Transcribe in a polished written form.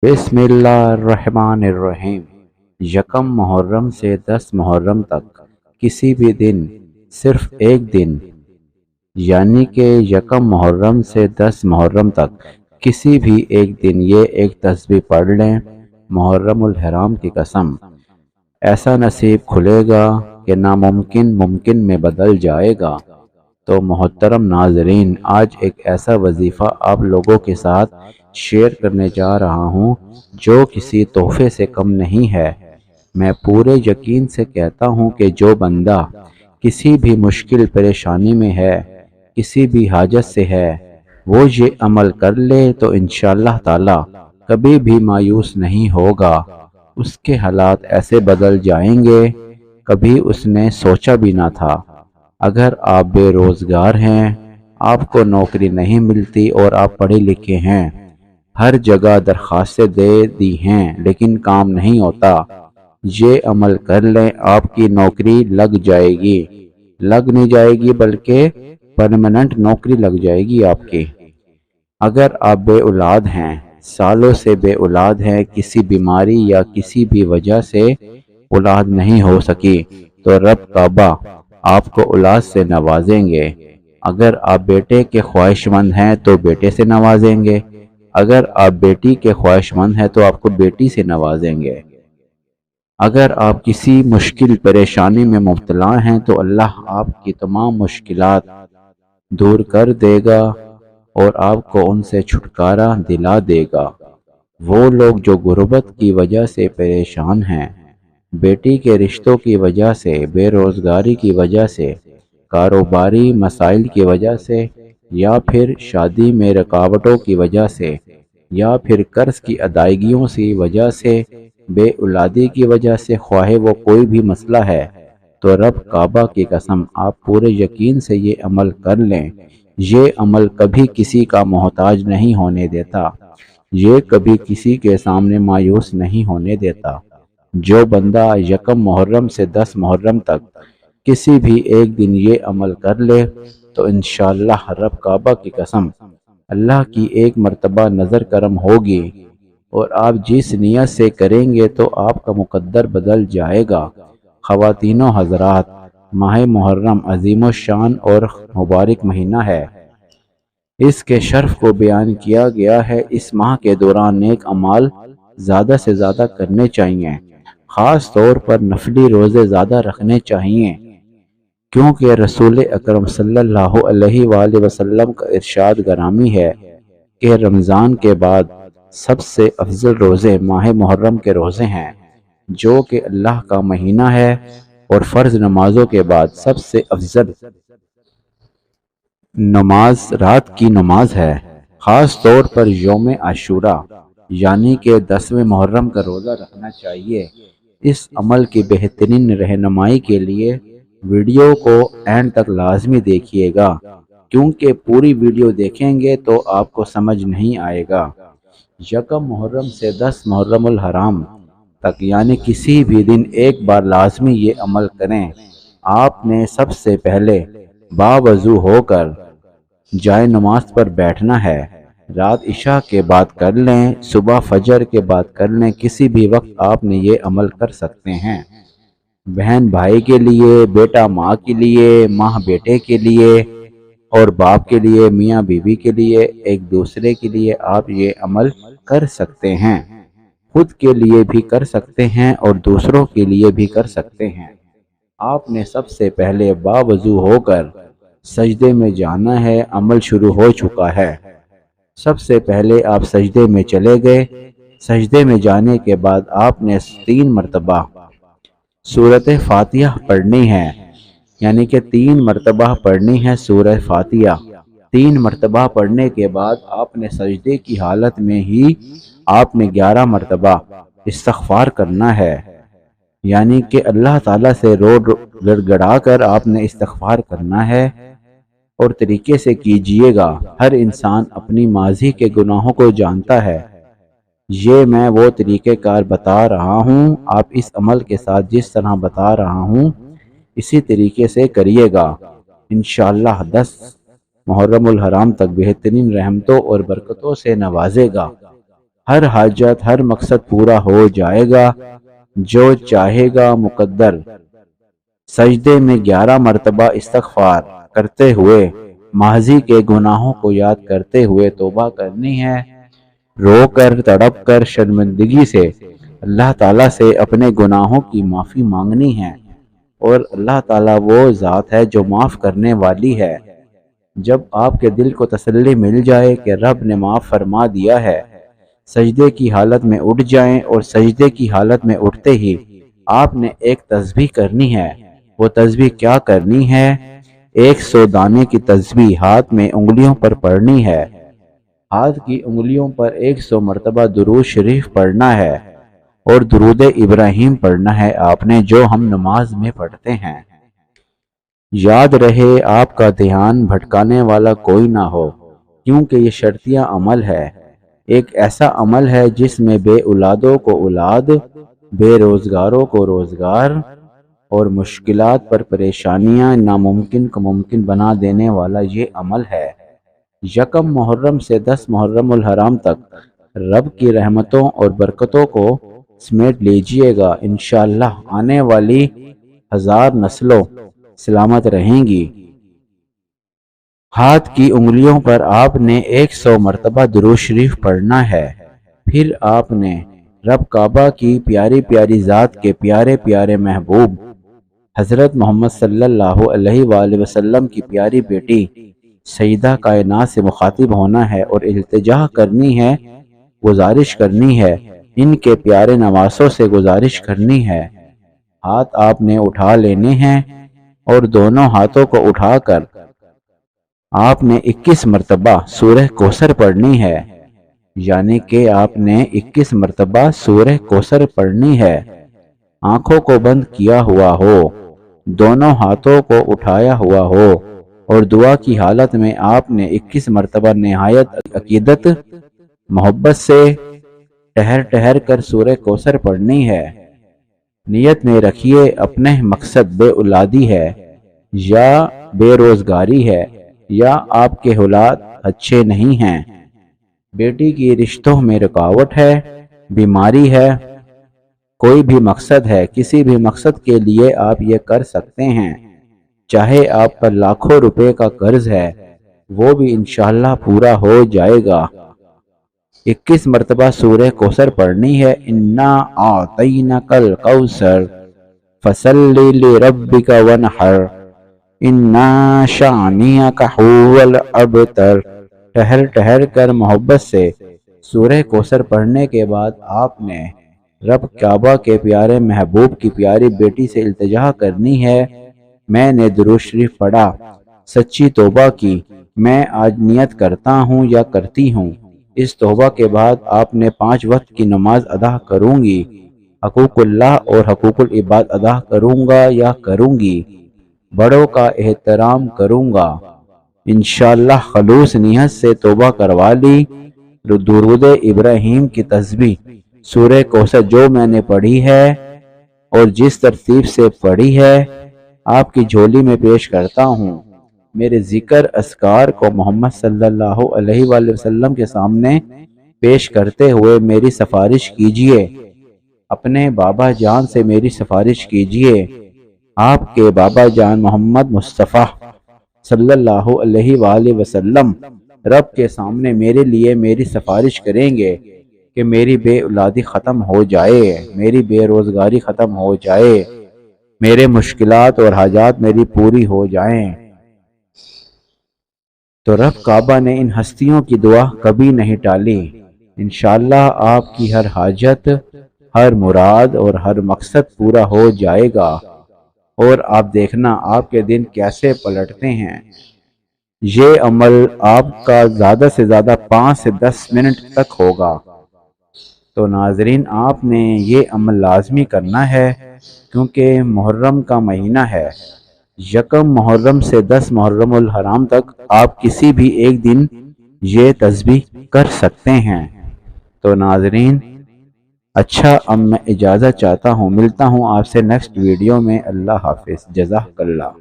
بسم اللہ الرحمن الرحیم۔ یکم محرم سے 10 محرم تک کسی بھی دن صرف ایک دن، یعنی کہ یکم محرم سے 10 محرم تک کسی بھی ایک دن یہ ایک تسبیح پڑھ لیں، محرم الحرام کی قسم ایسا نصیب کھلے گا کہ ناممکن ممکن میں بدل جائے گا۔ تو محترم ناظرین، آج ایک ایسا وظیفہ آپ لوگوں کے ساتھ شیئر کرنے جا رہا ہوں جو کسی تحفے سے کم نہیں ہے۔ میں پورے یقین سے کہتا ہوں کہ جو بندہ کسی بھی مشکل پریشانی میں ہے، کسی بھی حاجت سے ہے، وہ یہ عمل کر لے تو انشاءاللہ تعالی کبھی بھی مایوس نہیں ہوگا۔ اس کے حالات ایسے بدل جائیں گے کبھی اس نے سوچا بھی نہ تھا۔ اگر آپ بے روزگار ہیں، آپ کو نوکری نہیں ملتی اور آپ پڑھے لکھے ہیں، ہر جگہ درخواستیں دے دی ہیں لیکن کام نہیں ہوتا، یہ عمل کر لیں، آپ کی نوکری لگ جائے گی۔ لگ نہیں جائے گی بلکہ پرماننٹ نوکری لگ جائے گی آپ کی۔ اگر آپ بے اولاد ہیں، سالوں سے بے اولاد ہیں، کسی بیماری یا کسی بھی وجہ سے اولاد نہیں ہو سکی، تو رب کعبہ آپ کو اولاد سے نوازیں گے۔ اگر آپ بیٹے کے خواہش مند ہیں تو بیٹے سے نوازیں گے، اگر آپ بیٹی کے خواہش مند ہیں تو آپ کو بیٹی سے نوازیں گے۔ اگر آپ کسی مشکل پریشانی میں مبتلا ہیں تو اللہ آپ کی تمام مشکلات دور کر دے گا اور آپ کو ان سے چھٹکارا دلا دے گا۔ وہ لوگ جو غربت کی وجہ سے پریشان ہیں، بیٹی کے رشتوں کی وجہ سے، بے روزگاری کی وجہ سے، کاروباری مسائل کی وجہ سے، یا پھر شادی میں رکاوٹوں کی وجہ سے، یا پھر قرض کی ادائیگیوں کی وجہ سے، بے اولادی کی وجہ سے، خواہ وہ کوئی بھی مسئلہ ہے، تو رب کعبہ کی قسم آپ پورے یقین سے یہ عمل کر لیں۔ یہ عمل کبھی کسی کا محتاج نہیں ہونے دیتا، یہ کبھی کسی کے سامنے مایوس نہیں ہونے دیتا۔ جو بندہ یکم محرم سے 10 محرم تک کسی بھی ایک دن یہ عمل کر لے تو انشاءاللہ رب کعبہ کی قسم اللہ کی ایک مرتبہ نظر کرم ہوگی، اور آپ جس نیت سے کریں گے تو آپ کا مقدر بدل جائے گا۔ خواتین و حضرات، ماہ محرم عظیم الشان اور مبارک مہینہ ہے۔ اس کے شرف کو بیان کیا گیا ہے۔ اس ماہ کے دوران نیک اعمال زیادہ سے زیادہ کرنے چاہیے، خاص طور پر نفلی روزے زیادہ رکھنے چاہیے، کیونکہ رسول اکرم صلی اللہ علیہ وآلہ وسلم کا ارشاد گرامی ہے کہ رمضان کے بعد سب سے افضل روزے ماہ محرم کے روزے ہیں، جو کہ اللہ کا مہینہ ہے، اور فرض نمازوں کے بعد سب سے افضل نماز رات کی نماز ہے۔ خاص طور پر یوم عاشوراء یعنی کہ 10ویں محرم کا روزہ رکھنا چاہیے۔ اس عمل کی بہترین رہنمائی کے لیے ویڈیو کو اینڈ تک لازمی دیکھیے گا، کیونکہ پوری ویڈیو دیکھیں گے تو آپ کو سمجھ نہیں آئے گا۔ یکم محرم سے 10 محرم الحرام تک یعنی کسی بھی دن ایک بار لازمی یہ عمل کریں۔ آپ نے سب سے پہلے باوضو ہو کر جائے نماز پر بیٹھنا ہے۔ رات عشاء کے بعد کر لیں، صبح فجر کے بعد کر لیں، کسی بھی وقت آپ نے یہ عمل کر سکتے ہیں۔ بہن بھائی کے لیے، بیٹا ماں کے لیے، ماں بیٹے کے لیے، اور باپ کے لیے، میاں بیوی کے لیے، ایک دوسرے کے لیے آپ یہ عمل کر سکتے ہیں۔ خود کے لیے بھی کر سکتے ہیں اور دوسروں کے لیے بھی کر سکتے ہیں۔ آپ نے سب سے پہلے باوضو ہو کر سجدے میں جانا ہے۔ عمل شروع ہو چکا ہے۔ سب سے پہلے آپ سجدے میں چلے گئے۔ سجدے میں جانے کے بعد آپ نے 3 مرتبہ سورۃ فاتحہ پڑھنی ہے، یعنی کہ 3 مرتبہ پڑھنی ہے سورہ فاتحہ۔ 3 مرتبہ پڑھنے کے بعد آپ نے سجدے کی حالت میں ہی آپ نے 11 مرتبہ استغفار کرنا ہے، یعنی کہ اللہ تعالیٰ سے رو گڑ گڑا کر آپ نے استغفار کرنا ہے، اور طریقے سے کیجئے گا۔ ہر انسان اپنی ماضی کے گناہوں کو جانتا ہے۔ یہ میں وہ طریقہ کار بتا رہا ہوں، آپ اس عمل کے ساتھ جس طرح بتا رہا ہوں اسی طریقے سے کریے گا۔ انشاءاللہ 10 محرم الحرام تک بہترین رحمتوں اور برکتوں سے نوازے گا۔ ہر حاجت ہر مقصد پورا ہو جائے گا جو چاہے گا مقدر۔ سجدے میں 11 مرتبہ استغفار کرتے ہوئے ماضی کے گناہوں کو یاد کرتے ہوئے توبہ کرنی ہے۔ رو کر تڑپ کر شرمندگی سے اللہ تعالیٰ سے اپنے گناہوں کی معافی مانگنی ہے، اور اللہ تعالیٰ وہ ذات ہے جو معاف کرنے والی ہے۔ جب آپ کے دل کو تسلی مل جائے کہ رب نے معاف فرما دیا ہے، سجدے کی حالت میں اٹھ جائیں، اور سجدے کی حالت میں اٹھتے ہی آپ نے ایک تسبیح کرنی ہے۔ وہ تسبیح کیا کرنی ہے؟ 100 دانے کی تسبیح ہاتھ میں انگلیوں پر پڑھنی ہے۔ ہاتھ کی انگلیوں پر 100 مرتبہ درود شریف پڑھنا ہے، اور درود ابراہیم پڑھنا ہے آپ نے، جو ہم نماز میں پڑھتے ہیں۔ یاد رہے آپ کا دھیان بھٹکانے والا کوئی نہ ہو، کیونکہ یہ شرطیہ عمل ہے۔ ایک ایسا عمل ہے جس میں بے اولادوں کو اولاد، بے روزگاروں کو روزگار، اور مشکلات پر پریشانیاں ناممکن کو ممکن بنا دینے والا یہ عمل ہے۔ 1 محرم سے 10 محرم الحرام تک رب کی رحمتوں اور برکتوں کو سمیٹ لیجئے گا، انشاءاللہ آنے والی 1000 نسلوں سلامت رہیں گی۔ ہاتھ کی انگلیوں پر آپ نے 100 مرتبہ درود شریف پڑھنا ہے۔ پھر آپ نے رب کعبہ کی پیاری پیاری ذات کے پیارے پیارے محبوب حضرت محمد صلی اللہ علیہ وآلہ وسلم کی پیاری بیٹی سیدہ کائنات سے مخاطب ہونا ہے، اور التجا کرنی ہے، گزارش کرنی ہے، ان کے پیارے نواسوں سے گزارش کرنی ہے۔ ہاتھ آپ نے اٹھا لینے ہیں، اور دونوں ہاتھوں کو اٹھا کر آپ نے 21 مرتبہ سورہ کوثر پڑھنی ہے، یعنی کہ آپ نے 21 مرتبہ سورہ کوثر پڑھنی ہے۔ آنکھوں کو بند کیا ہوا ہو، دونوں ہاتھوں کو اٹھایا ہوا ہو، اور دعا کی حالت میں آپ نے 21 مرتبہ نہایت عقیدت محبت سے ٹہر ٹہر کر سورہ کوثر پڑھنی ہے۔ نیت میں رکھیے اپنے مقصد بے اولادی ہے، یا بے روزگاری ہے، یا آپ کے حالات اچھے نہیں ہیں، بیٹی کی رشتوں میں رکاوٹ ہے، بیماری ہے، کوئی بھی مقصد ہے، کسی بھی مقصد کے لیے آپ یہ کر سکتے ہیں۔ چاہے آپ پر لاکھوں روپے کا قرض ہے، وہ بھی انشاءاللہ پورا ہو جائے گا۔ 21 مرتبہ سورہ کوثر پڑھنی ہے۔ انا اعطیناک الکوثر فصلی لربک وانحر انا شانئک هو الابتر۔ ٹہر ٹہر کر محبت سے سورہ کوثر پڑھنے کے بعد آپ نے رب کعبہ کے پیارے محبوب کی پیاری بیٹی سے التجا کرنی ہے۔ میں نے درود شریف پڑھا، سچی توبہ کی، میں آج نیت کرتا ہوں یا کرتی ہوں، اس توبہ کے بعد آپ نے 5 وقت کی نماز ادا کروں گی، حقوق اللہ اور حقوق العباد ادا کروں گا یا کروں گی، بڑوں کا احترام کروں گا، انشاءاللہ خلوص نیت سے توبہ کروا لی۔ درود ابراہیم کی تسبیح سورہ کوثر جو میں نے پڑھی ہے اور جس ترتیب سے پڑھی ہے آپ کی جھولی میں پیش کرتا ہوں۔ میرے ذکر اذکار کو محمد صلی اللہ علیہ وآلہ وسلم کے سامنے پیش کرتے ہوئے میری سفارش کیجئے، اپنے بابا جان سے میری سفارش کیجئے۔ آپ کے بابا جان محمد مصطفیٰ صلی اللہ علیہ وآلہ وسلم رب کے سامنے میرے لیے میری سفارش کریں گے کہ میری بے اولادی ختم ہو جائے، میری بے روزگاری ختم ہو جائے، میرے مشکلات اور حاجات میری پوری ہو جائیں۔ تو رب کعبہ نے ان ہستیوں کی دعا کبھی نہیں ٹالی۔ انشاءاللہ آپ کی ہر حاجت، ہر مراد اور ہر مقصد پورا ہو جائے گا، اور آپ دیکھنا آپ کے دن کیسے پلٹتے ہیں۔ یہ عمل آپ کا زیادہ سے زیادہ 5 سے 10 منٹ تک ہوگا۔ تو ناظرین آپ نے یہ عمل لازمی کرنا ہے، کیونکہ محرم کا مہینہ ہے۔ 1 محرم سے 10 محرم الحرام تک آپ کسی بھی ایک دن یہ تسبیح کر سکتے ہیں۔ تو ناظرین اچھا اب میں اجازت چاہتا ہوں، ملتا ہوں آپ سے نیکسٹ ویڈیو میں۔ اللہ حافظ، جزاک اللہ۔